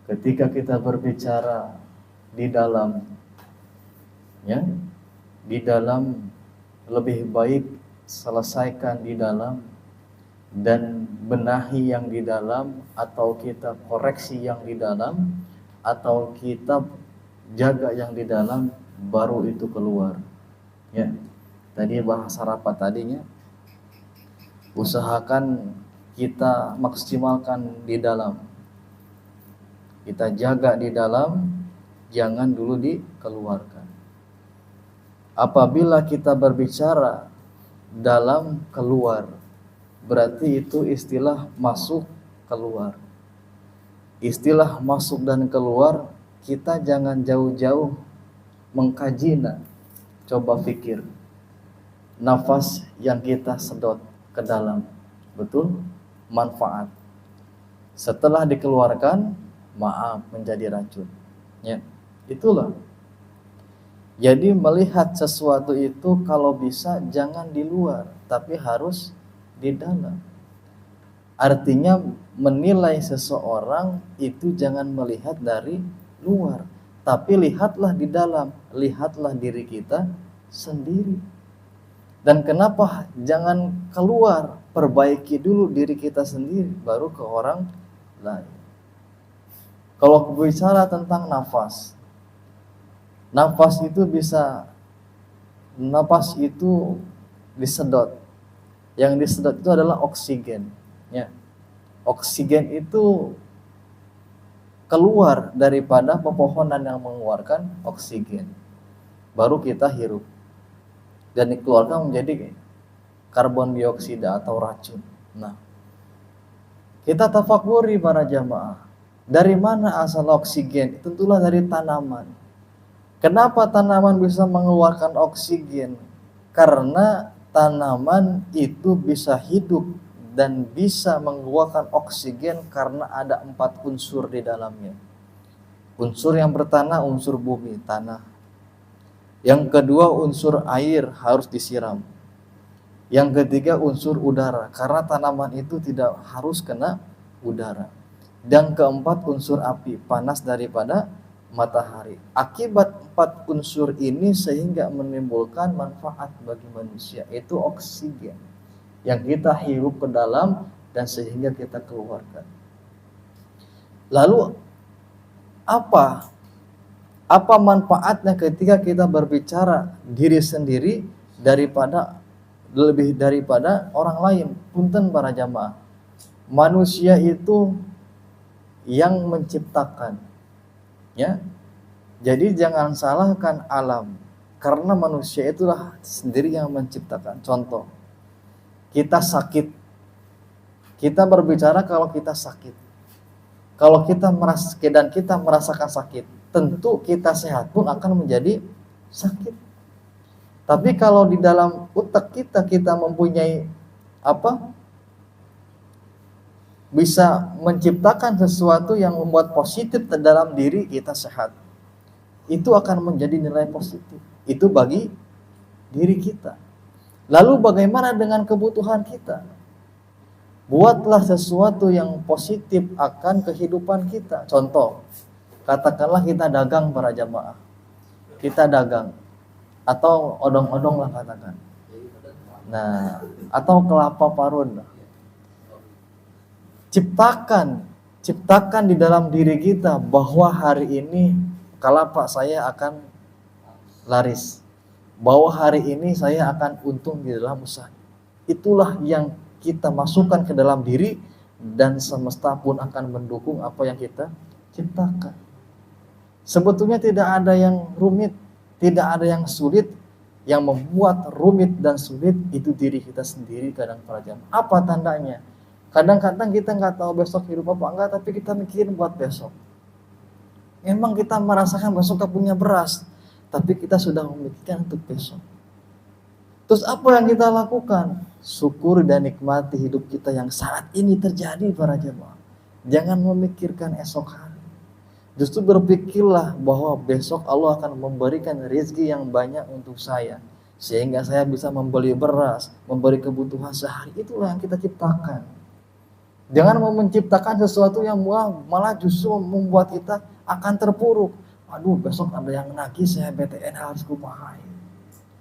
Ketika kita berbicara di dalam, ya, di dalam, lebih baik selesaikan di dalam dan benahi yang di dalam, atau kita koreksi yang di dalam, atau kita jaga yang di dalam, baru itu keluar. Ya, tadi bahasa rapat tadinya, usahakan kita maksimalkan di dalam, kita jaga di dalam, jangan dulu dikeluarkan. Apabila kita berbicara dalam keluar, berarti itu istilah masuk keluar. Istilah masuk dan keluar, kita jangan jauh-jauh mengkaji. Coba pikir, nafas yang kita sedot ke dalam, betul? Manfaat. Setelah dikeluarkan, maaf, menjadi racun. Ya, itulah. Jadi melihat sesuatu itu kalau bisa jangan di luar, tapi harus di dalam. Artinya menilai seseorang itu jangan melihat dari luar, tapi lihatlah di dalam, lihatlah diri kita sendiri. Dan kenapa jangan keluar, perbaiki dulu diri kita sendiri, baru ke orang lain. Kalau bicara tentang nafas, nafas itu disedot. Yang disedot itu adalah oksigen. Ya. Oksigen itu keluar daripada pepohonan yang mengeluarkan oksigen. Baru kita hirup. Dan dikeluarkan menjadi karbon dioksida atau racun. Nah, kita tafakuri para jamaah. Dari mana asal oksigen? Tentulah dari tanaman. Kenapa tanaman bisa mengeluarkan oksigen? Karena tanaman itu bisa hidup dan bisa mengeluarkan oksigen karena ada 4 unsur di dalamnya. Unsur yang pertama unsur bumi, tanah. Yang kedua unsur air, harus disiram. Yang ketiga unsur udara, karena tanaman itu tidak harus kena udara. Dan keempat unsur api, panas daripada matahari. Akibat 4 unsur ini sehingga menimbulkan manfaat bagi manusia, itu oksigen yang kita hirup ke dalam dan sehingga kita keluarkan. Lalu apa manfaatnya ketika kita berbicara diri sendiri lebih daripada orang lain? Punten para jamaah, manusia itu yang menciptakan, ya. Jadi jangan salahkan alam, karena manusia itulah sendiri yang menciptakan. Contoh, kita sakit, kita berbicara kalau kita sakit, kalau kita merasakan sakit, tentu kita sehat pun akan menjadi sakit. Tapi kalau di dalam otak kita mempunyai bisa menciptakan sesuatu yang membuat positif dalam diri kita sehat, itu akan menjadi nilai positif. Itu bagi diri kita. Lalu bagaimana dengan kebutuhan kita? Buatlah sesuatu yang positif akan kehidupan kita. Contoh, katakanlah kita dagang para jamaah. Kita dagang, atau odong-odong lah katakan. Nah, atau kelapa parut. Ciptakan di dalam diri kita bahwa hari ini kelapa saya akan laris, bahwa hari ini saya akan untung di dalam usaha. Itulah yang kita masukkan ke dalam diri, dan semesta pun akan mendukung apa yang kita ciptakan. Sebetulnya tidak ada yang rumit, tidak ada yang sulit. Yang membuat rumit dan sulit itu diri kita sendiri kadang para jamaah. Apa tandanya? Kadang-kadang kita nggak tahu besok hidup apa enggak, tapi kita mikirin buat besok. Memang kita merasakan besok kita punya beras, tapi kita sudah memikirkan untuk besok. Terus apa yang kita lakukan? Syukur dan nikmati hidup kita yang saat ini terjadi para jemaah. Jangan memikirkan esok hari. Justru berpikirlah bahwa besok Allah akan memberikan rezeki yang banyak untuk saya, sehingga saya bisa membeli beras, memberi kebutuhan sehari. Itulah yang kita ciptakan. Jangan mau menciptakan sesuatu yang malah justru membuat kita akan terpuruk. Aduh, besok ada yang nagih saya BTN harus kumaha,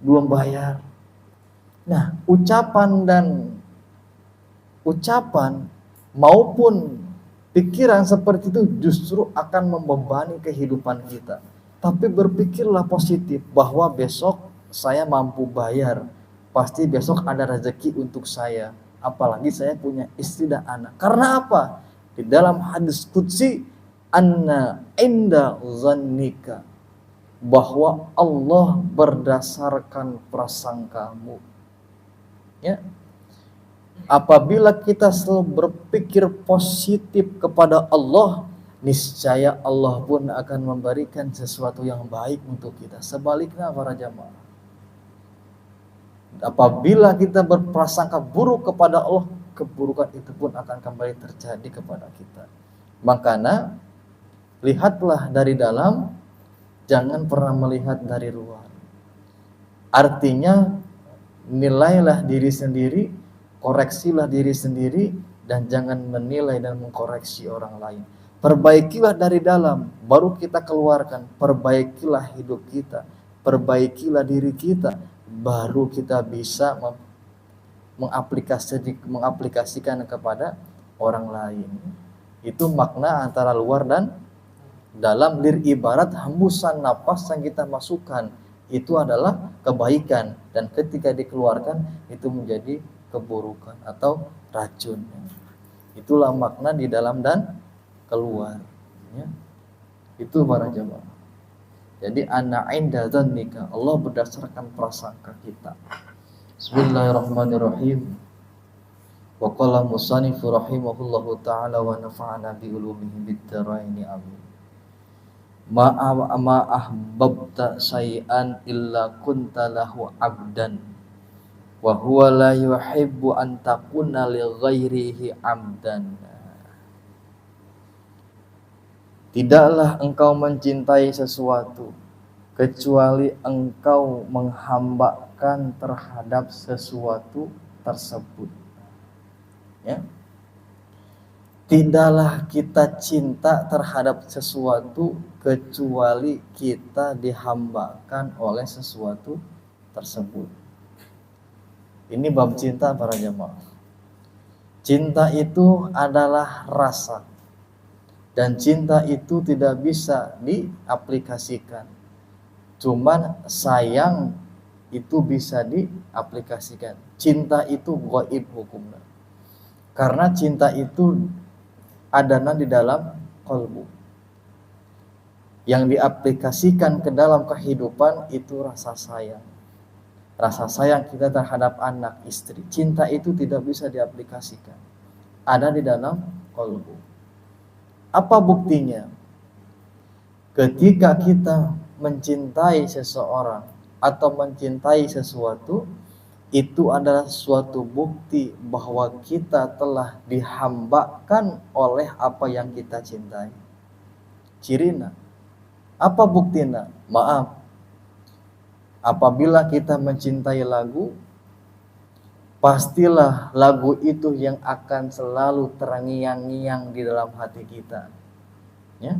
belum bayar. Nah, ucapan maupun pikiran seperti itu justru akan membebani kehidupan kita. Tapi berpikirlah positif bahwa besok saya mampu bayar, pasti besok ada rezeki untuk saya. Apalagi saya punya istri dan anak. Karena apa? Di dalam hadis qudsi, anna inda zannika, bahwa Allah berdasarkan prasangkamu. Ya. Apabila kita selalu berpikir positif kepada Allah, niscaya Allah pun akan memberikan sesuatu yang baik untuk kita. Sebaliknya para jamaah, apabila kita berprasangka buruk kepada Allah, keburukan itu pun akan kembali terjadi kepada kita. Makanya lihatlah dari dalam, jangan pernah melihat dari luar. Artinya nilailah diri sendiri, koreksilah diri sendiri, dan jangan menilai dan mengkoreksi orang lain. Perbaikilah dari dalam, baru kita keluarkan. Perbaikilah hidup kita, perbaikilah diri kita, baru kita bisa mengaplikasikan kepada orang lain. Itu makna antara luar dan dalam. Lir ibarat hembusan napas yang kita masukkan, itu adalah kebaikan, dan ketika dikeluarkan itu menjadi keburukan atau racun. Itulah makna di dalam dan keluar, ya. Itu para jamaah. Jadi ana inda dzannika, Allah berdasarkan prasangka kita. Bismillahirrahmanirrahim. Wa qala musannifu rahimahullahu ta'ala wa nafa'ana bi ulumihi bid dharaini amin. Ma ahbabta syai'an illa kunta lahu abdan wa huwa la yuhibbu an takuna li ghairihi abdan. Tidaklah engkau mencintai sesuatu kecuali engkau menghambakan terhadap sesuatu tersebut. Ya. Tidaklah kita cinta terhadap sesuatu kecuali kita dihambakan oleh sesuatu tersebut. Ini bab cinta para jamaah. Cinta itu adalah rasa, dan cinta itu tidak bisa diaplikasikan. Cuman sayang itu bisa diaplikasikan. Cinta itu gaib hukumnya. Karena cinta itu adana di dalam qalbu. Yang diaplikasikan ke dalam kehidupan itu rasa sayang. Rasa sayang kita terhadap anak, istri. Cinta itu tidak bisa diaplikasikan. Ada di dalam qalbu. Apa buktinya? Ketika kita mencintai seseorang atau mencintai sesuatu, itu adalah suatu bukti bahwa kita telah dihambakan oleh apa yang kita cintai. Cirina, apa buktinya? Maaf, apabila kita mencintai lagu, pastilah lagu itu yang akan selalu terngiang-ngiang di dalam hati kita. Ya.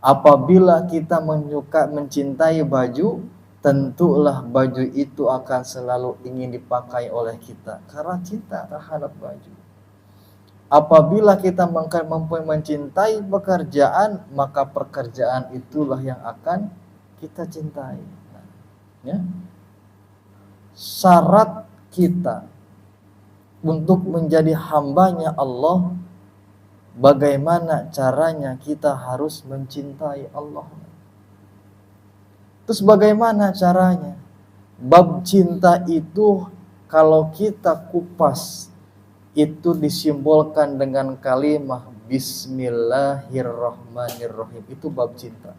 Apabila kita mencintai baju, tentulah baju itu akan selalu ingin dipakai oleh kita karena cinta terhadap baju. Apabila kita mencintai pekerjaan, maka pekerjaan itulah yang akan kita cintai. Ya. Syarat kita untuk menjadi hambanya Allah, bagaimana caranya kita harus mencintai Allah. Terus bagaimana caranya? Bab cinta itu kalau kita kupas, itu disimbolkan dengan kalimat Bismillahirrahmanirrahim. Itu bab cinta.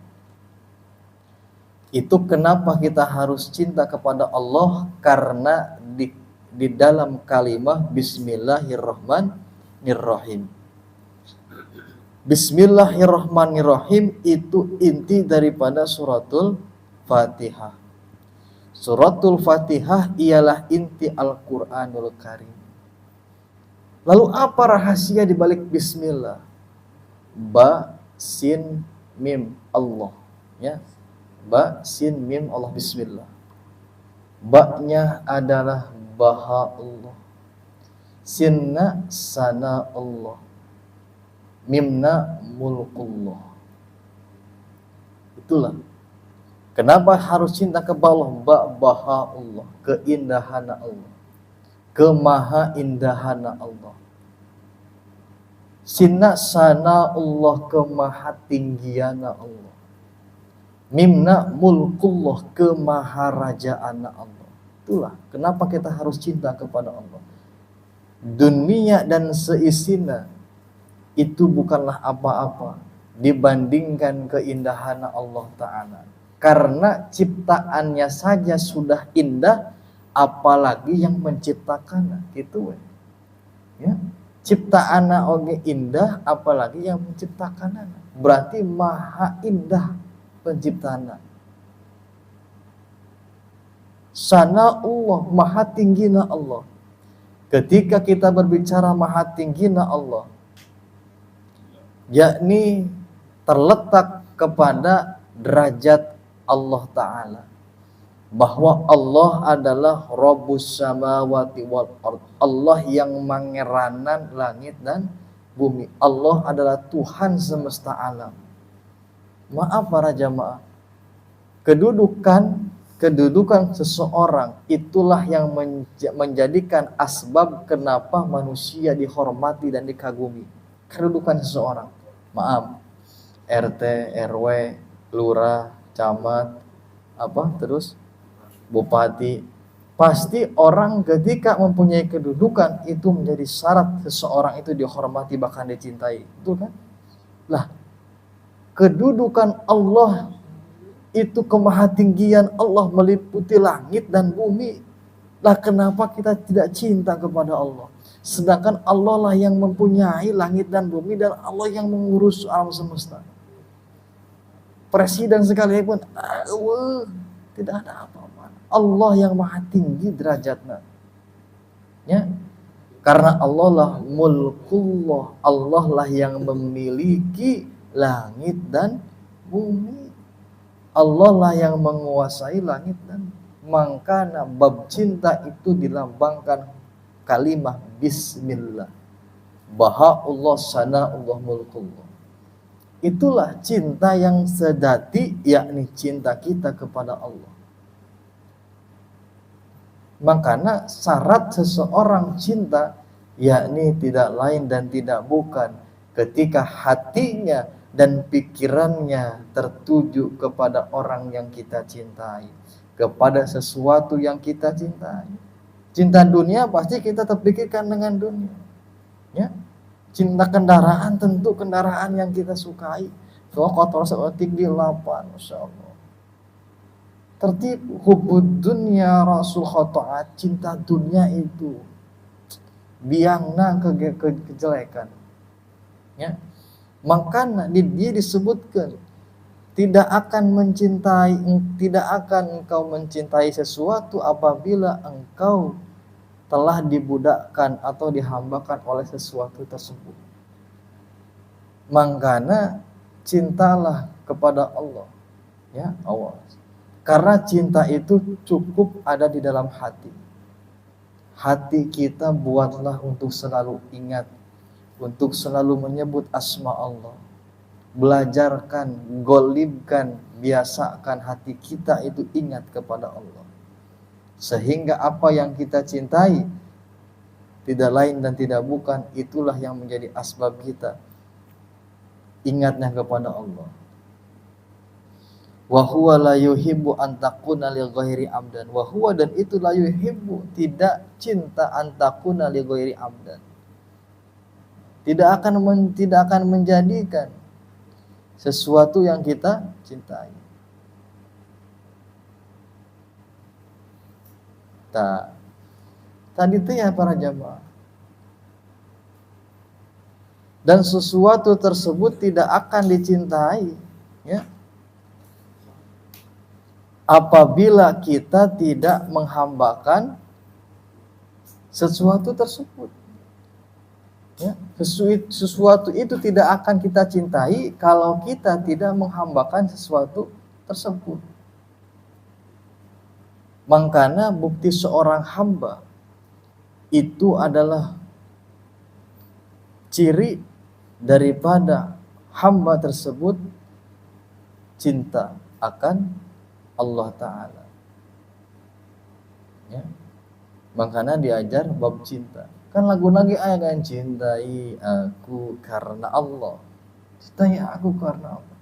Itu kenapa kita harus cinta kepada Allah, karena di dalam kalimat Bismillahirrahmanirrahim. Bismillahirrahmanirrahim itu inti daripada suratul Fatihah. Suratul Fatihah ialah inti Al-Quranul Karim. Lalu apa rahasia di balik bismillah? Ba, sin, mim, Allah. Ya. Ba, sin, mim, Allah, bismillah. Ba-nya adalah baha Allah. Sinna sana Allah. Mimna mulkullah. Itulah kenapa harus cinta kepada Allah. Baha Allah, keindahan Allah, kemaha indahan Allah. Sinna sana Allah, kemaha tinggian Allah. Mimna mulkullah, kemaharajaan Allah. Itulah kenapa kita harus cinta kepada Allah. Dunia dan seisinya itu bukanlah apa-apa dibandingkan keindahan Allah Ta'ala. Karena ciptaannya saja sudah indah, apalagi yang menciptakan. Gitu ya. Ciptaan oge indah, apalagi yang menciptakan. Berarti maha indah penciptaan. Sana Allah, maha tingginya Allah. Ketika kita berbicara maha tingginya Allah, yakni terletak kepada derajat Allah Ta'ala, bahwa Allah adalah Rabbus samawati wal ard, Allah yang mangeranan langit dan bumi. Allah adalah Tuhan semesta alam. Maaf para jamaah, kedudukan seseorang itulah yang menjadikan asbab kenapa manusia dihormati dan dikagumi. Kedudukan seseorang, maaf, RT, RW, lurah, camat, terus bupati, pasti orang ketika mempunyai kedudukan itu menjadi syarat seseorang itu dihormati bahkan dicintai, betul kan? Lah, kedudukan Allah itu kemahatinggian Allah meliputi langit dan bumi. Lah kenapa kita tidak cinta kepada Allah? Sedangkan Allah lah yang mempunyai langit dan bumi dan Allah yang mengurus alam semesta. Presiden sekalipun tidak ada apa-apa. Allah yang maha tinggi derajatnya. Ya. Karena Allah lah mulkullah, Allah lah yang memiliki langit dan bumi. Allah lah yang menguasai langit dan makanya bab cinta itu dilambangkan kalimah bismillah. Baha'ullah sana'ullah mulkullah. Itulah cinta yang sejati, yakni cinta kita kepada Allah. Makanya syarat seseorang cinta yakni tidak lain dan tidak bukan ketika hatinya dan pikirannya tertuju kepada orang yang kita cintai, kepada sesuatu yang kita cintai. Cinta dunia pasti kita terpikirkan dengan dunia. Ya. Cinta kendaraan tentu kendaraan yang kita sukai. So kotor seotik di lapan, Masya Allah. Tertib hubud dunia rasul khotoat, cinta dunia itu biangna kejelekan. Ya. Makanya dia disebutkan tidak akan engkau mencintai sesuatu apabila engkau telah dibudakkan atau dihambakan oleh sesuatu tersebut. Makanya cintalah kepada Allah, ya Allah. Karena cinta itu cukup ada di dalam hati. Hati kita buatlah untuk selalu ingat, untuk selalu menyebut asma Allah. Belajarkan, golibkan, biasakan hati kita itu ingat kepada Allah. Sehingga apa yang kita cintai tidak lain dan tidak bukan, itulah yang menjadi asbab kita ingatnya kepada Allah. Wa huwa la yuhibbu an takuna li ghairi abdan. Wa huwa, dan itu la yuhibbu, tidak cinta an takuna li ghairi abdan. Tidak akan menjadikan sesuatu yang kita cintai. Tadi itu ya para jamaah. Dan sesuatu tersebut tidak akan dicintai, ya, apabila kita tidak menghambakan sesuatu tersebut. Ya, sesuatu itu tidak akan kita cintai kalau kita tidak menghambakan sesuatu tersebut. Makanya bukti seorang hamba itu adalah ciri daripada hamba tersebut cinta akan Allah Ta'ala. Ya. Makanya diajar bab cinta. Kan lagu lagi ayat kan, cintai aku karena Allah. Cintai aku karena Allah.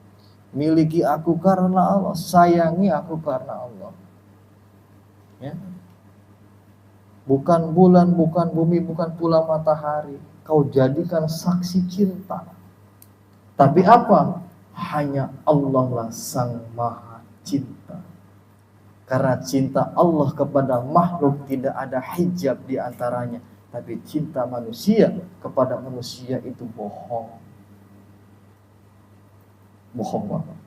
Miliki aku karena Allah. Sayangi aku karena Allah. Ya. Bukan bulan, bukan bumi, bukan pula matahari. Kau jadikan saksi cinta. Tapi apa? Hanya Allah lah sang maha cinta. Karena cinta Allah kepada makhluk tidak ada hijab di antaranya. Tapi cinta manusia kepada manusia itu bohong. Bohong banget.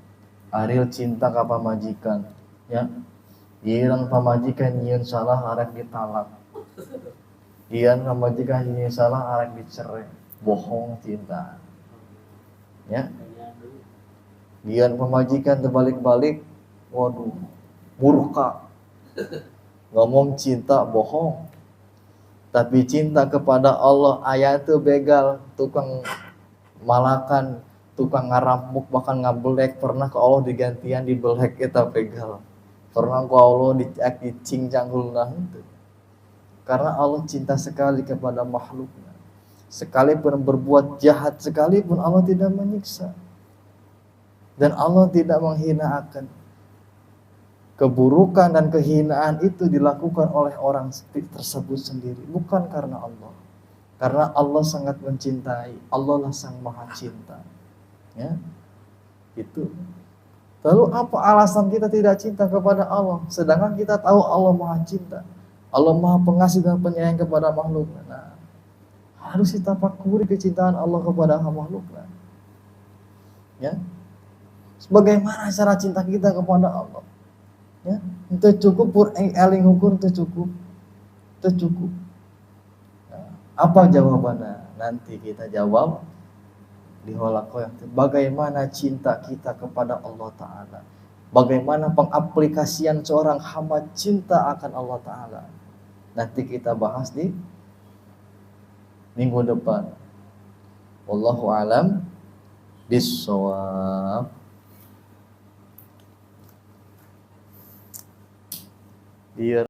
Ariel cinta ke pamajikan, ya. Irang pamajikan nyian salah arek ditalak. Ian pamajikan nyian salah arek dicerai. Bohong cinta. Ya. Ian pamajikan terbalik-balik, waduh, murka. Ngomong cinta bohong. Tapi cinta kepada Allah ayat itu begal, tukang malakan, tukang ngarampuk, bahkan ngabelek. Pernah ke Allah digantian dibelek kita begal. Pernah ke Allah dicing canggul nah itu. Karena Allah cinta sekali kepada makhluknya. Sekalipun berbuat jahat sekalipun Allah tidak menyiksa. Dan Allah tidak menghina akan. Keburukan dan kehinaan itu dilakukan oleh orang tersebut sendiri, bukan karena Allah. Karena Allah sangat mencintai, Allah lah sang maha cinta. Ya, itu. Lalu apa alasan kita tidak cinta kepada Allah? Sedangkan kita tahu Allah maha cinta, Allah maha pengasih dan penyayang kepada makhluk. Nah, harus kita fakuri kecintaan Allah kepada makhluknya. Ya, sebagaimana cara cinta kita kepada Allah? Ya, itu cukup pur eling hukum itu cukup. Nah, apa jawabannya? Nanti kita jawab di holako yang bagaimana cinta kita kepada Allah Ta'ala, bagaimana pengaplikasian seorang hamba cinta akan Allah Ta'ala. Nanti kita bahas di minggu depan. Wallahu a'lam bissawab. Iya.